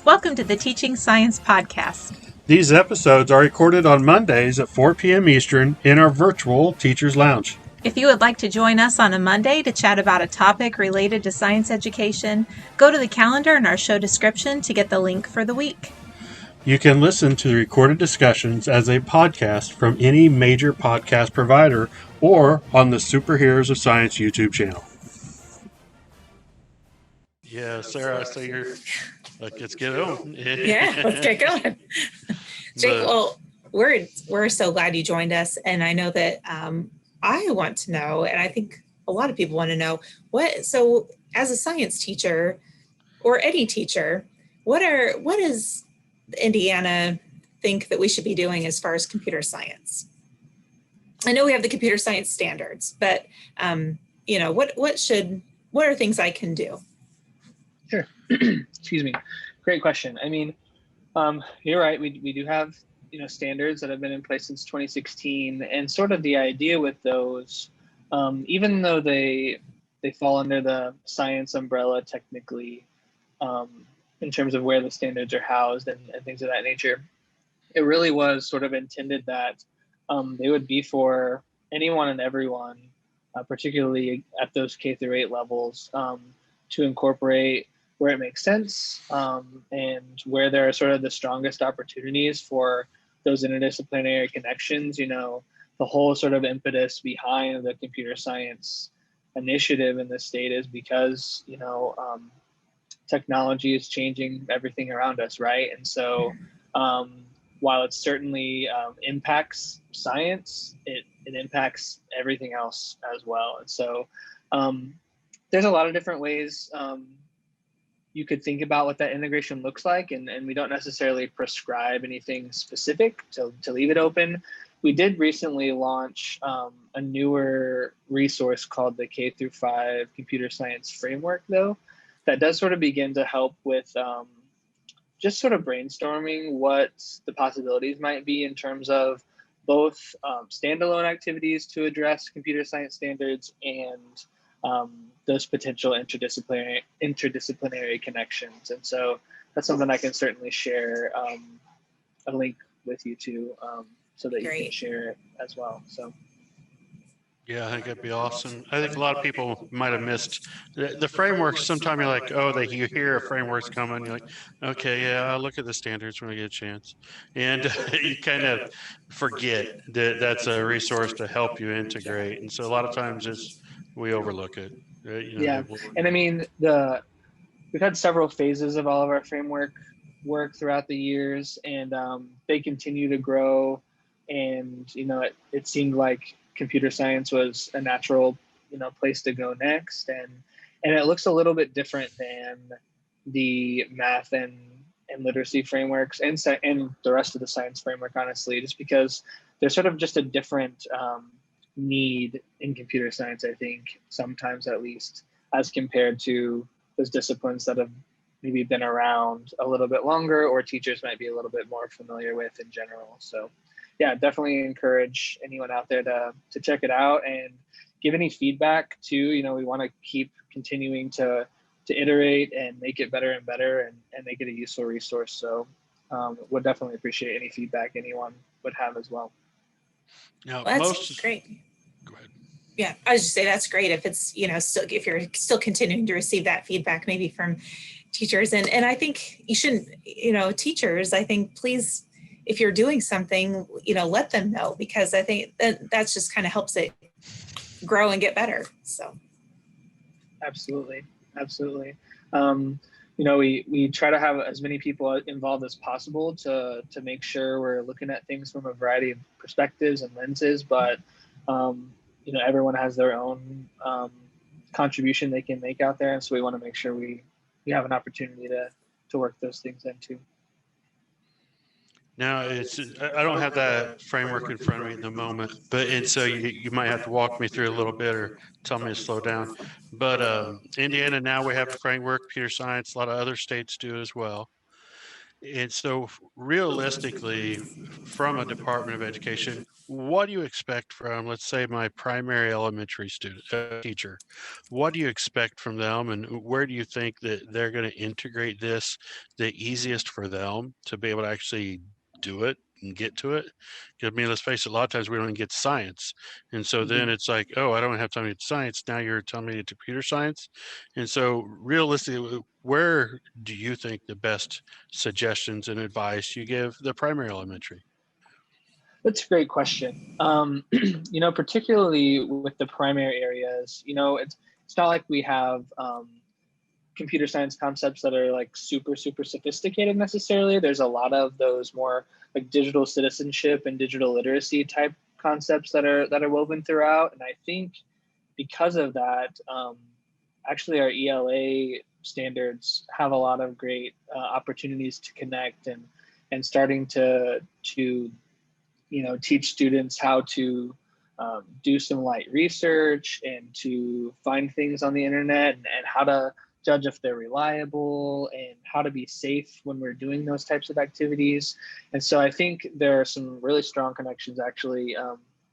Welcome to the Teaching Science Podcast. These episodes are recorded on Mondays at 4 p.m. Eastern in our virtual Teachers Lounge. If you would like to join us on a Monday to chat about a topic related to science education, go to the calendar in our show description to get the link for the week. You can listen to the recorded discussions as a podcast from any major podcast provider or on the Superheroes of Science YouTube channel. Yeah, Sarah, so you're like, let's get on. Yeah, let's get going. Jake, well, we're so glad you joined us, and I know that I want to know, and I think a lot of people want to know so as a science teacher or any teacher, what does Indiana think that we should be doing as far as computer science? I know we have the computer science standards, but what are things I can do? Sure. Excuse me. Great question. I mean, you're right. We do have, standards that have been in place since 2016, and sort of the idea with those, even though they fall under the science umbrella technically, in terms of where the standards are housed and things of that nature, it really was sort of intended that they would be for anyone and everyone, particularly at those K through 8 levels, to incorporate where it makes sense, and where there are sort of the strongest opportunities for those interdisciplinary connections. The whole sort of impetus behind the computer science initiative in the state is because, technology is changing everything around us, right? And so while it certainly impacts science, it impacts everything else as well. And so there's a lot of different ways you could think about what that integration looks like, and we don't necessarily prescribe anything specific to leave it open. We did recently launch a newer resource called the K through 5 Computer Science Framework, though, that does sort of begin to help with just sort of brainstorming what the possibilities might be in terms of both standalone activities to address computer science standards and those potential interdisciplinary connections. And so that's something I can certainly share a link with you too, so that you can share it as well. So. Yeah, I think that'd be awesome. I think a lot of people might have missed the frameworks. Sometimes you're like, you hear a framework's coming. You're like, okay, yeah, I'll look at the standards when I get a chance. And you kind of forget that that's a resource to help you integrate. And so a lot of times we overlook it. Yeah, and I mean, we've had several phases of all of our framework work throughout the years, and they continue to grow. And it seemed like computer science was a natural place to go next, and it looks a little bit different than the math and literacy frameworks and the rest of the science framework, honestly, just because there's sort of just a different need in computer science, I think, sometimes at least, as compared to those disciplines that have maybe been around a little bit longer or teachers might be a little bit more familiar with in general. So yeah, definitely encourage anyone out there to check it out and give any feedback too. We want to keep continuing to iterate and make it better and better and make it a useful resource. So would definitely appreciate any feedback anyone would have as well. Now, That's great. Go ahead. Yeah, I was just say that's great if it's if you're still continuing to receive that feedback maybe from teachers, and I think you shouldn't teachers, I think, please, if you're doing something, let them know, because I think that's just kind of helps it grow and get better. So absolutely. We try to have as many people involved as possible to make sure we're looking at things from a variety of perspectives and lenses, but everyone has their own contribution they can make out there, and so we want to make sure we have an opportunity to work those things in too. Now, I don't have that framework in front of me at the moment, and so you might have to walk me through a little bit or tell me to slow down. But Indiana, now we have a framework, computer science, a lot of other states do as well. And so realistically, from a Department of Education, what do you expect from, let's say, my primary elementary student teacher? What do you expect from them, and where do you think that they're going to integrate this the easiest for them to be able to actually do it and get to it? 'Cause, I mean, let's face it, a lot of times we don't even get to science. And so then it's like, oh, I don't have time to get to science. Now you're telling me to computer science. And so realistically, where do you think the best suggestions and advice you give the primary elementary? That's a great question. Particularly with the primary areas, it's not like we have computer science concepts that are like super, super sophisticated necessarily. There's a lot of those more like digital citizenship and digital literacy type concepts that are woven throughout. And I think because of that, actually our ELA standards have a lot of great opportunities to connect and starting to teach students how to do some light research and to find things on the internet and how to judge if they're reliable and how to be safe when we're doing those types of activities. And so I think there are some really strong connections actually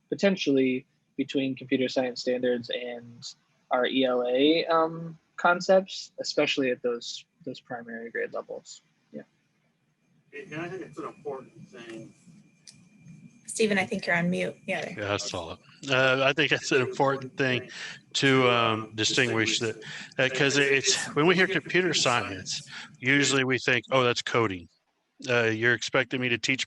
potentially between computer science standards and our ELA concepts, especially at those primary grade levels. Yeah. And I think it's an important thing. Stephen, I think you're on mute. Yeah. Yeah, I saw it. I think that's an important thing to distinguish that, because it's when we hear computer science, usually we think, oh, that's coding. You're expecting me to teach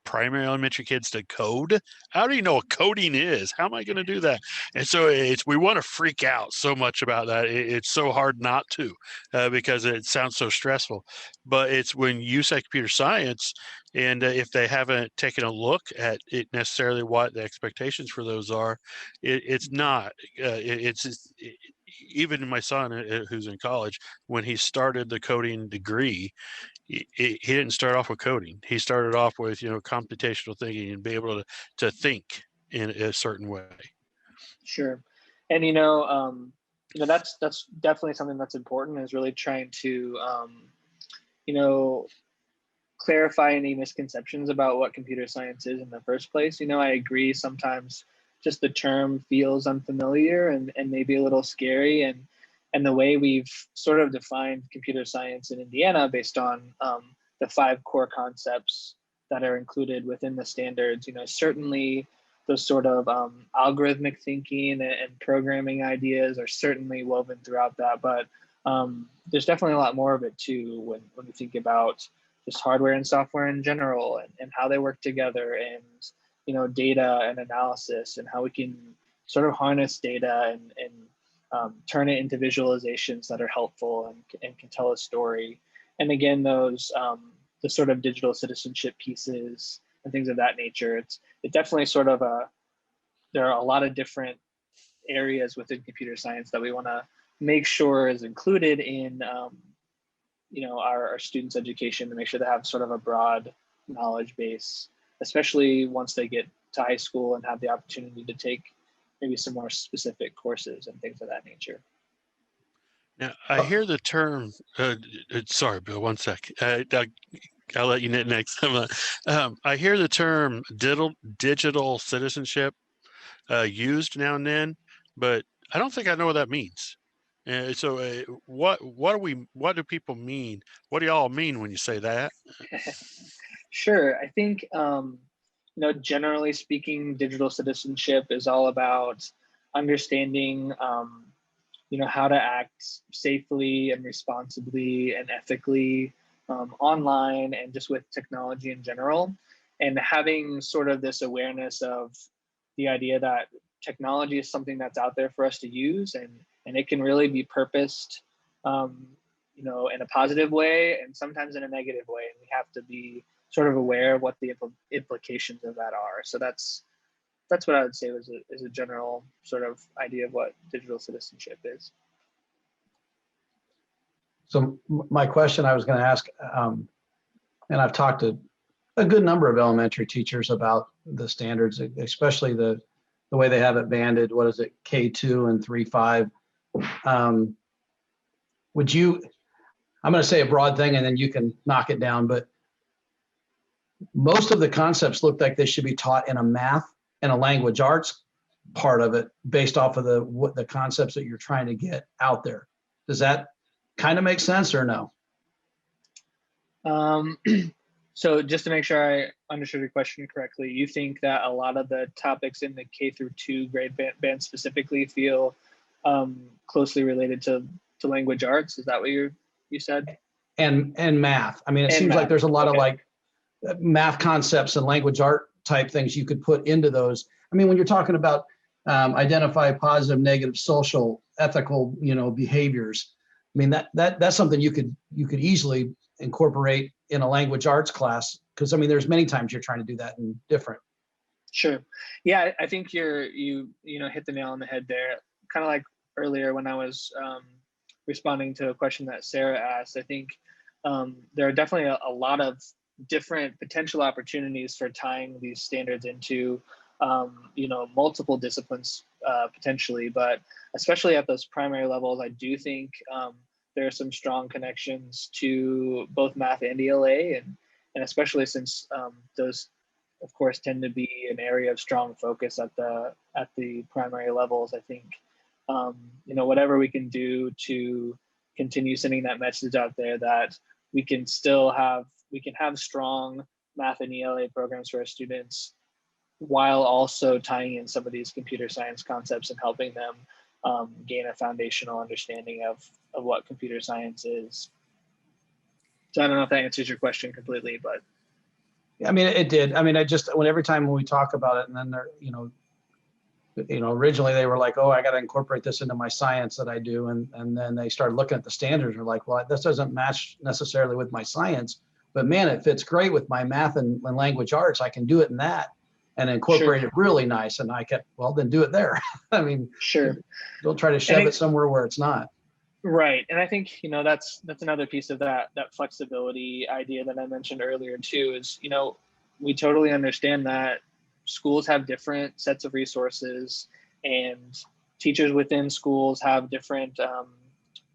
primary elementary kids to code? How do you know what coding is? How am I going to do that? And so we want to freak out so much about that. It's so hard not to, because it sounds so stressful. But it's when you say computer science, and if they haven't taken a look at it necessarily what the expectations for those are, it's not. Even my son, who's in college, when he started the coding degree, he didn't start off with coding. He started off with computational thinking and be able to think in a certain way. Sure. And that's definitely something that's important, is really trying to clarify any misconceptions about what computer science is in the first place. I agree sometimes just the term feels unfamiliar and maybe a little scary, and the way we've sort of defined computer science in Indiana based on the 5 core concepts that are included within the standards, certainly those sort of algorithmic thinking and programming ideas are certainly woven throughout that. But there's definitely a lot more of it too when we think about just hardware and software in general and how they work together, and data and analysis, and how we can sort of harness data and turn it into visualizations that are helpful and can tell a story. And again, those the sort of digital citizenship pieces and things of that nature. It definitely sort of there are a lot of different areas within computer science that we want to make sure is included in our students' education, to make sure they have sort of a broad knowledge base, especially once they get to high school and have the opportunity to take maybe some more specific courses and things of that nature. Now, I hear the term, sorry, Bill, one sec. I'll let you next. I hear the term digital citizenship used now and then, but I don't think I know what that means. So what do people mean? What do y'all mean when you say that? Sure. I think, generally speaking, digital citizenship is all about understanding, how to act safely and responsibly and ethically online and just with technology in general, and having sort of this awareness of the idea that technology is something that's out there for us to use, and it can really be purposed, in a positive way and sometimes in a negative way. And we have to be sort of aware of what the implications of that are. So that's what I would say is a general sort of idea of what digital citizenship is. So my question I was going to ask, and I've talked to a good number of elementary teachers about the standards, especially the way they have it banded. What is it, K2 and 3.5? I'm going to say a broad thing and then you can knock it down, but most of the concepts look like they should be taught in a math and a language arts part of it based off of the concepts that you're trying to get out there. Does that kind of make sense or no? So just to make sure I understood your question correctly, you think that a lot of the topics in the K through 2 grade band specifically feel closely related to language arts? Is that what you said? And math. I mean, it seems math. like there's a lot of like math concepts and language art type things you could put into those. I mean, when you're talking about identify positive, negative, social, ethical, behaviors. I mean, that's something you could easily incorporate in a language arts class, because I mean, there's many times you're trying to do that in different. Sure. Yeah, I think you hit the nail on the head there. Kind of like earlier when I was responding to a question that Sarah asked. I think there are definitely a lot of different potential opportunities for tying these standards into multiple disciplines potentially, but especially at those primary levels, I do think there are some strong connections to both math and ELA, and especially since those, of course, tend to be an area of strong focus at the primary levels. I think whatever we can do to continue sending that message out there that we can have strong math and ELA programs for our students, while also tying in some of these computer science concepts and helping them gain a foundational understanding of what computer science is. So I don't know if that answers your question completely, but. I mean, it did. I mean, every time when we talk about it, and then they're, originally they were like, oh, I got to incorporate this into my science that I do. And then they started looking at the standards and are like, well, this doesn't match necessarily with my science, but man, it fits great with my math and language arts. I can do it in that and incorporate it really nice. And I kept, well, then do it there. I mean, sure. Don't try to shove it somewhere where it's not. Right. And I think, that's another piece of that flexibility idea that I mentioned earlier too, is, we totally understand that schools have different sets of resources, and teachers within schools have different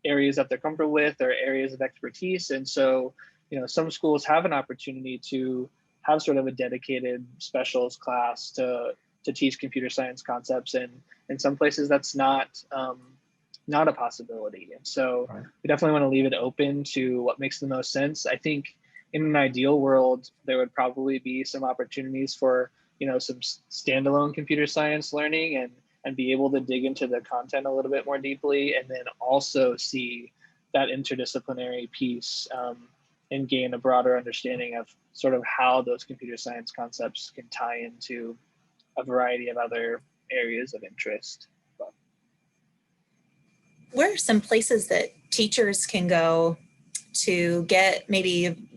areas that they're comfortable with or areas of expertise. And so, some schools have an opportunity to have sort of a dedicated specials class to teach computer science concepts. And in some places that's not a possibility. And so we definitely want to leave it open to what makes the most sense. I think in an ideal world, there would probably be some opportunities for, some standalone computer science learning and be able to dig into the content a little bit more deeply, and then also see that interdisciplinary piece and gain a broader understanding of sort of how those computer science concepts can tie into a variety of other areas of interest. Where are some places that teachers can go to get maybe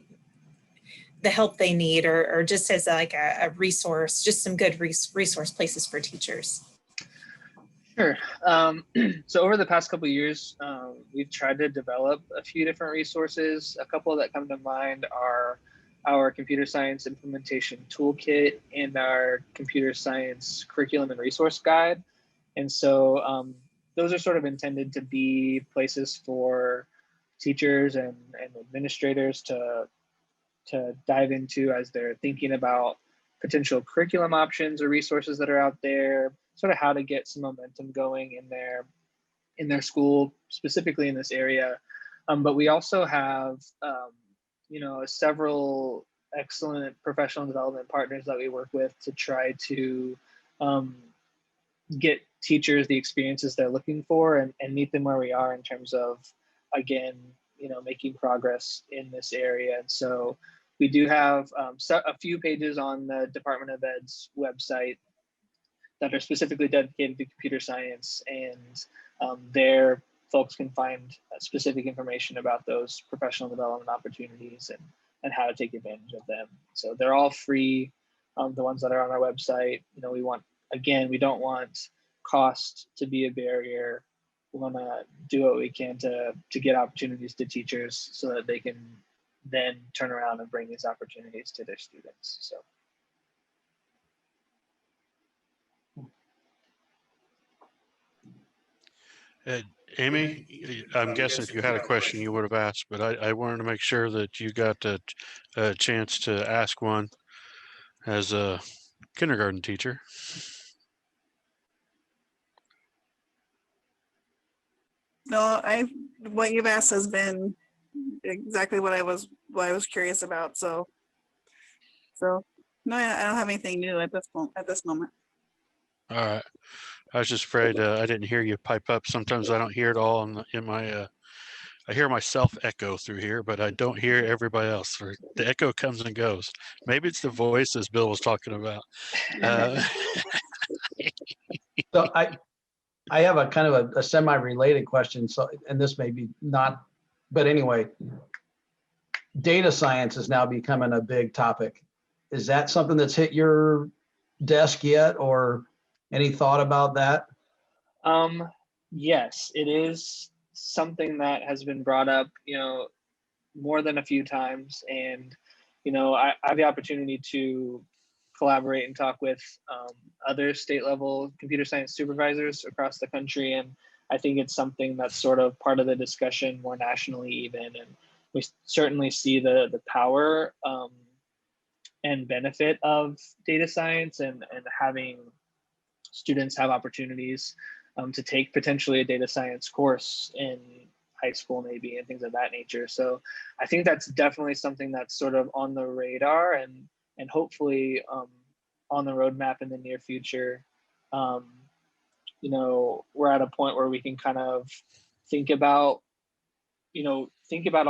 the help they need, or just as like a resource, just some good resource places for teachers? Sure. So over the past couple of years, we've tried to develop a few different resources. A couple that come to mind are our computer science implementation toolkit and our computer science curriculum and resource guide. And so those are sort of intended to be places for teachers and administrators to dive into as they're thinking about potential curriculum options or resources that are out there, sort of how to get some momentum going in their school, specifically in this area. But we also have, several excellent professional development partners that we work with to try to get teachers the experiences they're looking for and meet them where we are in terms of, again, making progress in this area. And so we do have a few pages on the Department of Ed's website that are specifically dedicated to computer science, and there folks can find specific information about those professional development opportunities and how to take advantage of them. So they're all free, the ones that are on our website. We don't want cost to be a barrier. We want to do what we can to get opportunities to teachers so that they can then turn around and bring these opportunities to their students. So. Amy, I'm guessing if you had a question, you would have asked, but I wanted to make sure that you got a chance to ask one as a kindergarten teacher. No, what you've asked has been exactly what I was curious about. So no, I don't have anything new at this moment. All right. I was just afraid I didn't hear you pipe up. Sometimes I don't hear it all in my. I hear myself echo through here, but I don't hear everybody else. The echo comes and goes. Maybe it's the voice, as Bill was talking about. So I have a kind of a semi-related question. So, and this may be not, but anyway, data science is now becoming a big topic. Is that something that's hit your desk yet, or any thought about that? Yes, it is something that has been brought up, more than a few times. And, I have the opportunity to collaborate and talk with other state level computer science supervisors across the country. And I think it's something that's sort of part of the discussion more nationally even. And we certainly see the power and benefit of data science and having students have opportunities to take potentially a data science course in high school maybe and things of that nature. So I think that's definitely something that's sort of on the radar and hopefully on the roadmap in the near future. We're at a point where we can kind of think about all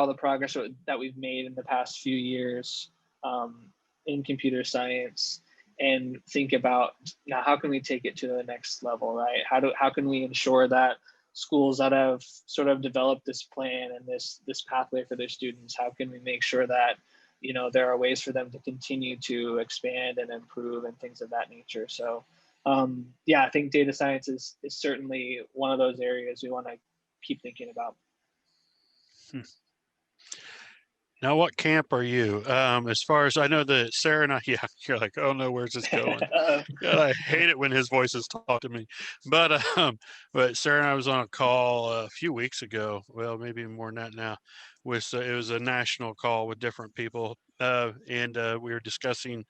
the progress that we've made in the past few years in computer science and think about now how can we take it to the next level, right? How can we ensure that schools that have sort of developed this plan and this pathway for their students, how can we make sure that there are ways for them to continue to expand and improve and things of that nature. So I think data science is certainly one of those areas we want to keep thinking about. Now, what camp are you? As far as I know, that Sarah and I, you're like, oh no, where's this going? God, I hate it when his voices talk to me. But Sarah and I was on a call a few weeks ago. Well, maybe more than that now. It was a national call with different people, and we were discussing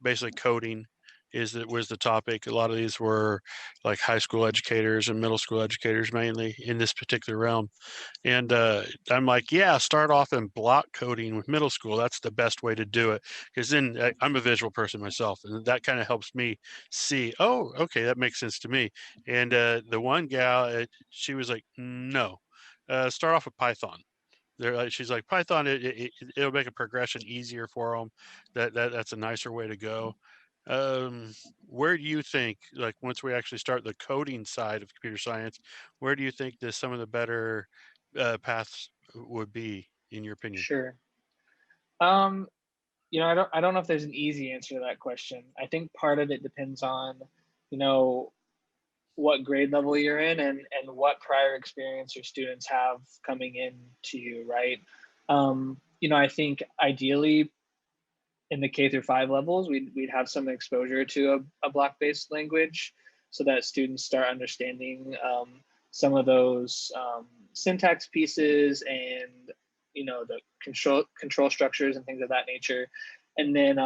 basically coding. Was the topic. A lot of these were like high school educators and middle school educators mainly in this particular realm. And I'm like, yeah, start off in block coding with middle school. That's the best way to do it. Because then I'm a visual person myself. And that kind of helps me see, oh, okay, that makes sense to me. And the one gal, she was like, no, start off with Python. She's like, Python, it'll make a progression easier for them. That's a nicer way to go. Where do you think, like once we actually start the coding side of computer science, where do you think some of the better paths would be, in your opinion? Sure. I don't know if there's an easy answer to that question. I think part of it depends on, what grade level you're in and what prior experience your students have coming in to you, right? I think ideally in the K through 5 levels, we'd have some exposure to a block-based language so that students start understanding some of those syntax pieces and the control structures and things of that nature. And then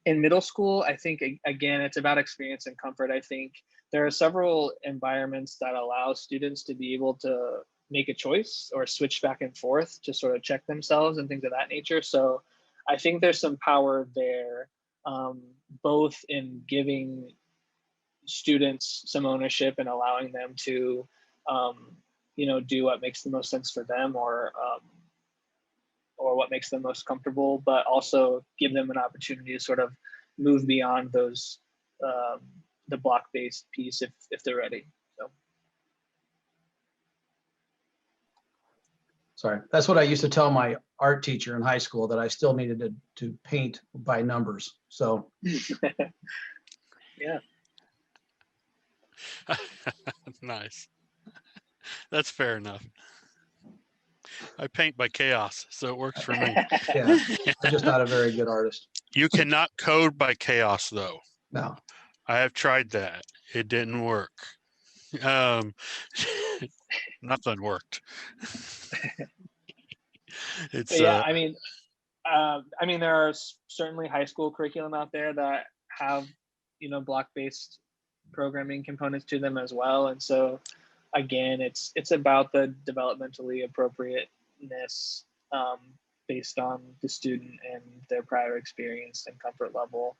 in middle school, I think again it's about experience and comfort. I think there are several environments that allow students to be able to make a choice or switch back and forth to sort of check themselves and things of that nature. So I think there's some power there, both in giving students some ownership and allowing them to do what makes the most sense for them or what makes them most comfortable, but also give them an opportunity to sort of move beyond those the block-based piece if they're ready. So. Sorry, that's what I used to tell my art teacher in high school, that I still needed to paint by numbers. So. Yeah. Nice. That's fair enough. I paint by chaos, so it works for me. Yeah, I'm just not a very good artist. You cannot code by chaos, though. No. I have tried that. It didn't work. Um, nothing worked. It's But yeah, I mean, there are certainly high school curriculum out there that have, block-based programming components to them as well. And so, again, it's about the developmentally appropriateness based on the student and their prior experience and comfort level.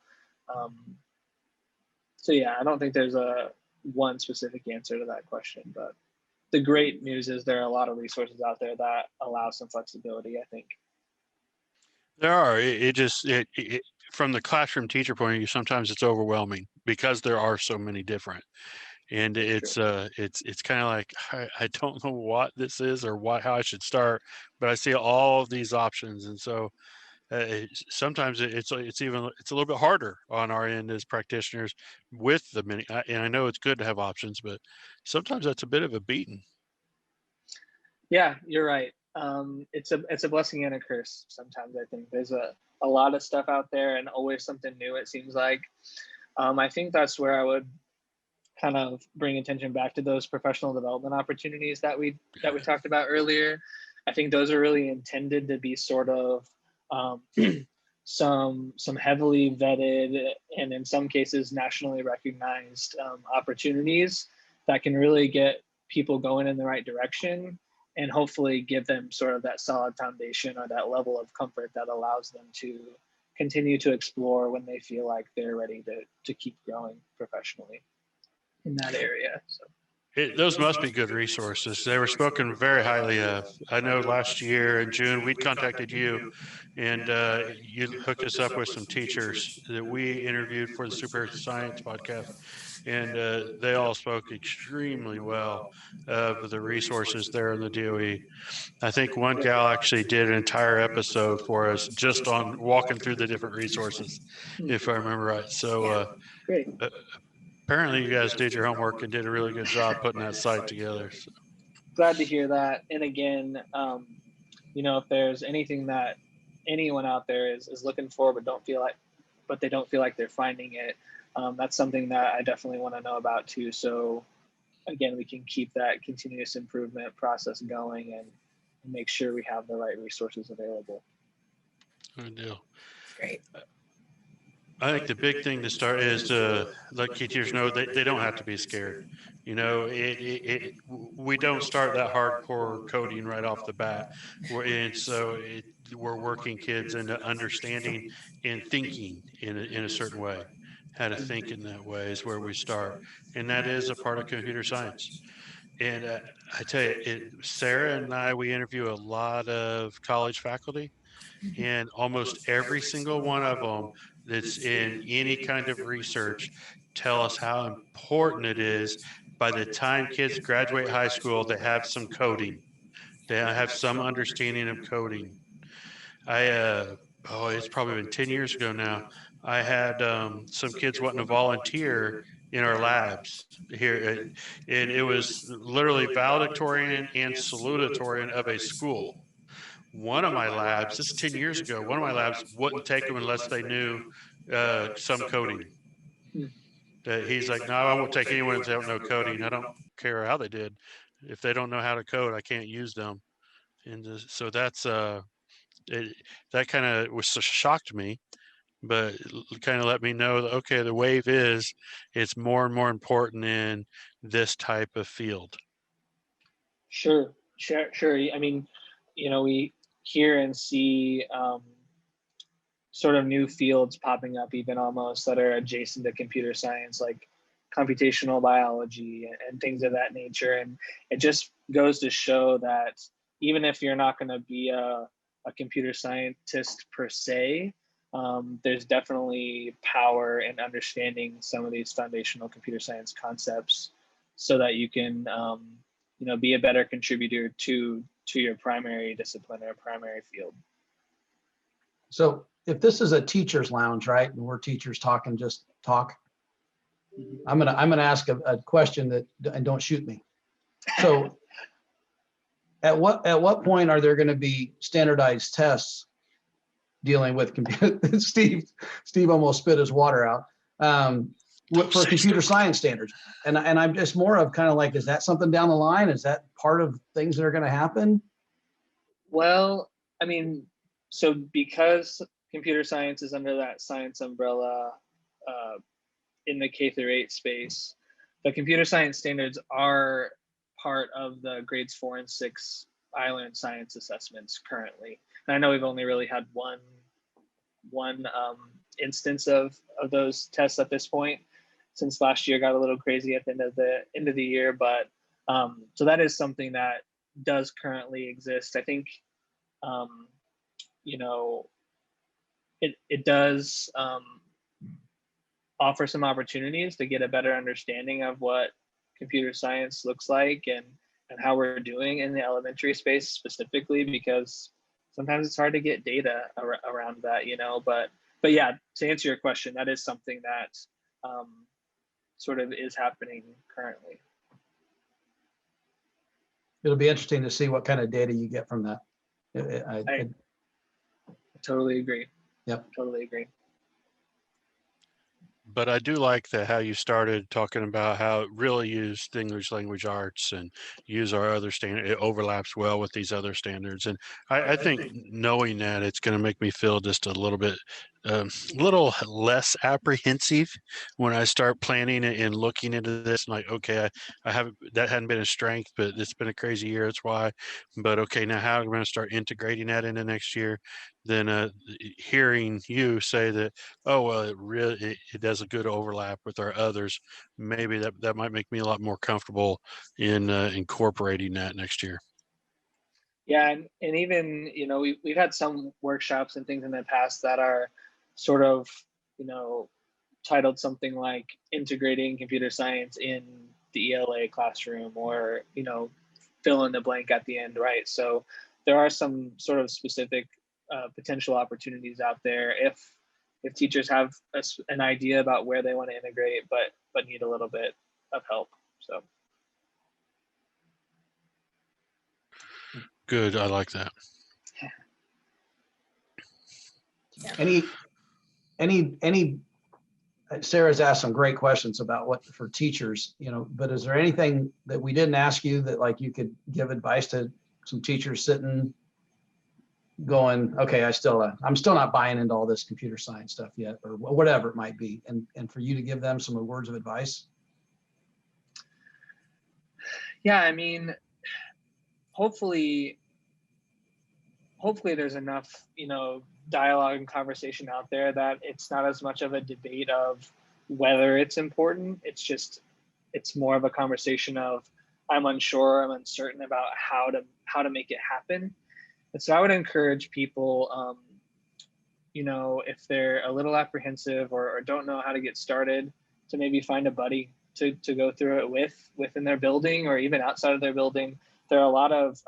So yeah, I don't think there's a one specific answer to that question, but the great news is there are a lot of resources out there that allow some flexibility, I think. there are. From the classroom teacher point of view, sometimes it's overwhelming because there are so many different. And it's kind of like I don't know what this is or how I should start, but I see all of these options, and so sometimes it's a little bit harder on our end as practitioners with the many. And I know it's good to have options, but sometimes that's a bit of a beating. Yeah, you're right. It's a blessing and a curse sometimes. I think there's a lot of stuff out there and always something new, it seems like. I think that's where I would kind of bring attention back to those professional development opportunities that we talked about earlier. I think those are really intended to be sort of some heavily vetted and in some cases nationally recognized opportunities that can really get people going in the right direction and hopefully give them sort of that solid foundation or that level of comfort that allows them to continue to explore when they feel like they're ready to keep growing professionally in that area. So Those must be good resources. They were spoken very highly of. I know last year in June we'd contacted you, and you hooked us up with some teachers that we interviewed for the Super Science podcast, and they all spoke extremely well of the resources there in the DOE. I think one gal actually did an entire episode for us just on walking through the different resources, if I remember right. So great. apparently you guys did your homework and did a really good job putting that site together. So. Glad to hear that. And again, if there's anything that anyone out there is looking for but they don't feel like they're finding it, that's something that I definitely want to know about too. So again, we can keep that continuous improvement process going and make sure we have the right resources available. Good deal. Great. I think the big thing to start is to let teachers know they don't have to be scared. We don't start that hardcore coding right off the bat. We're working kids into understanding and thinking in a certain way. How to think in that way is where we start. And that is a part of computer science. And I tell you, Sarah and I, we interview a lot of college faculty, and almost every single one of them that's in any kind of research tell us how important it is by the time kids graduate high school they have some coding, they have some understanding of coding. It's probably been 10 years ago now. I had some kids wanting to volunteer in our labs here, and it was literally valedictorian and salutatorian of a school. One of my labs, this is 10 years ago, one of my labs wouldn't take them unless they knew some coding. He's like, no, I won't take anyone that don't know coding. I don't care how they did. If they don't know how to code, I can't use them. And so that kind of shocked me, but kind of let me know that, okay, the wave it's more and more important in this type of field. Sure. I mean, we hear and see sort of new fields popping up even almost that are adjacent to computer science, like computational biology and things of that nature. And it just goes to show that even if you're not going to be a computer scientist per se, there's definitely power in understanding some of these foundational computer science concepts so that you can be a better contributor to your primary discipline or primary field. So if this is a teacher's lounge, right, and we're teachers talking, just talk, I'm gonna ask a question and don't shoot me. So at what point are there going to be standardized tests dealing with computer? Steve almost spit his water out. for computer science standards. And I'm just more of kind of like, is that something down the line? Is that part of things that are going to happen? Well, I mean, so because computer science is under that science umbrella in the K through 8 space, the computer science standards are part of the grades 4 and 6 I-Learn science assessments currently. And I know we've only really had one instance of those tests at this point, since last year got a little crazy at the end of the year. But so that is something that does currently exist. I think it does offer some opportunities to get a better understanding of what computer science looks like and how we're doing in the elementary space specifically, because sometimes it's hard to get data around that, but yeah, to answer your question, that is something that sort of is happening currently. It'll be interesting to see what kind of data you get from that. I totally agree. Yep. Totally agree. But I do like how you started talking about how it really use English language arts and use our other standard. It overlaps well with these other standards. And I think knowing that, it's going to make me feel just a little bit, little less apprehensive when I start planning and looking into this. Like, okay, I haven't, that hadn't been a strength, but it's been a crazy year. That's why. But okay, now how am I going to start integrating that into next year? Then hearing you say that, oh, well, it does a good overlap with our others. Maybe that might make me a lot more comfortable in incorporating that next year. Yeah, and even, we've had some workshops and things in the past that are sort of, titled something like integrating computer science in the ELA classroom, or, fill in the blank at the end, right? So there are some sort of specific potential opportunities out there if teachers have an idea about where they want to integrate, but need a little bit of help. So good, I like that. Any Sarah's asked some great questions about what for teachers, but is there anything that we didn't ask you that like you could give advice to some teachers sitting going, okay, I'm still not buying into all this computer science stuff yet, or whatever it might be, and for you to give them some words of advice? Yeah, I mean, hopefully there's enough, dialogue and conversation out there that it's not as much of a debate of whether it's important. It's more of a conversation of, I'm unsure, I'm uncertain about how to make it happen. And so I would encourage people, if they're a little apprehensive or don't know how to get started, to maybe find a buddy to go through it within their building or even outside of their building. There are a lot of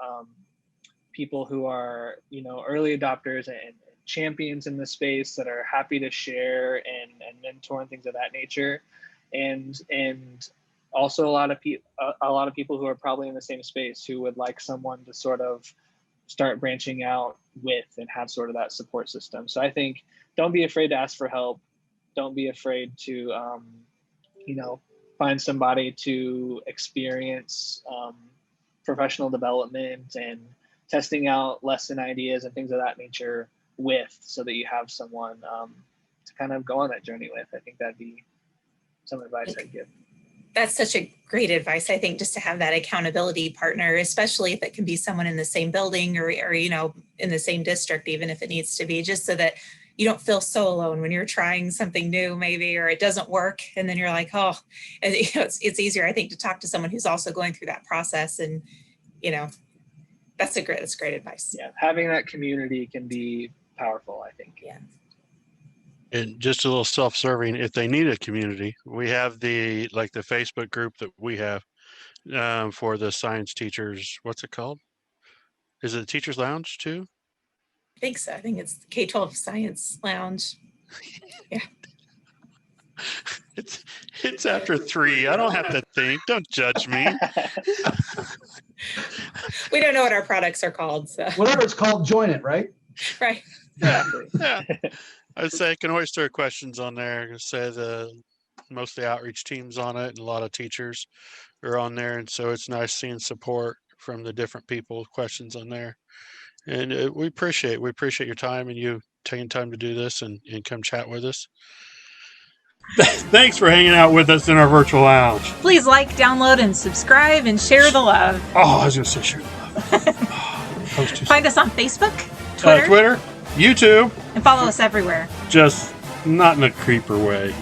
people who are, early adopters and champions in the space that are happy to share and mentor and things of that nature. And also a lot of people who are probably in the same space who would like someone to sort of start branching out with and have sort of that support system. So I think don't be afraid to ask for help. Don't be afraid to, find somebody to experience professional development and testing out lesson ideas and things of that nature with, so that you have someone to kind of go on that journey with. I think that'd be some advice I'd give. That's such a great advice, I think, just to have that accountability partner, especially if it can be someone in the same building or in the same district, even if it needs to be, just so that you don't feel so alone when you're trying something new, maybe, or it doesn't work. And then you're like, oh, and, it's easier, I think, to talk to someone who's also going through that process. And, that's great advice. Yeah. Having that community can be powerful, I think. Yeah. And just a little self-serving, if they need a community, we have the Facebook group that we have for the science teachers. What's it called? Is it the Teachers Lounge too? I think so. I think it's the K-12 Science Lounge. Yeah. It's after 3. I don't have to think. Don't judge me. We don't know what our products are called. So whatever it's called, join it, right? Right. Yeah. I would say I can always throw questions on there. Say most of the outreach teams on it, and a lot of teachers are on there. And so it's nice seeing support from the different people, questions on there. And we appreciate your time and you taking time to do this and come chat with us. Thanks for hanging out with us in our virtual lounge. Please like, download, and subscribe, and share the love. Oh, I was going to say share the love. Find us on Facebook, Twitter, Twitter, YouTube, and follow us everywhere. just not in a creeper way.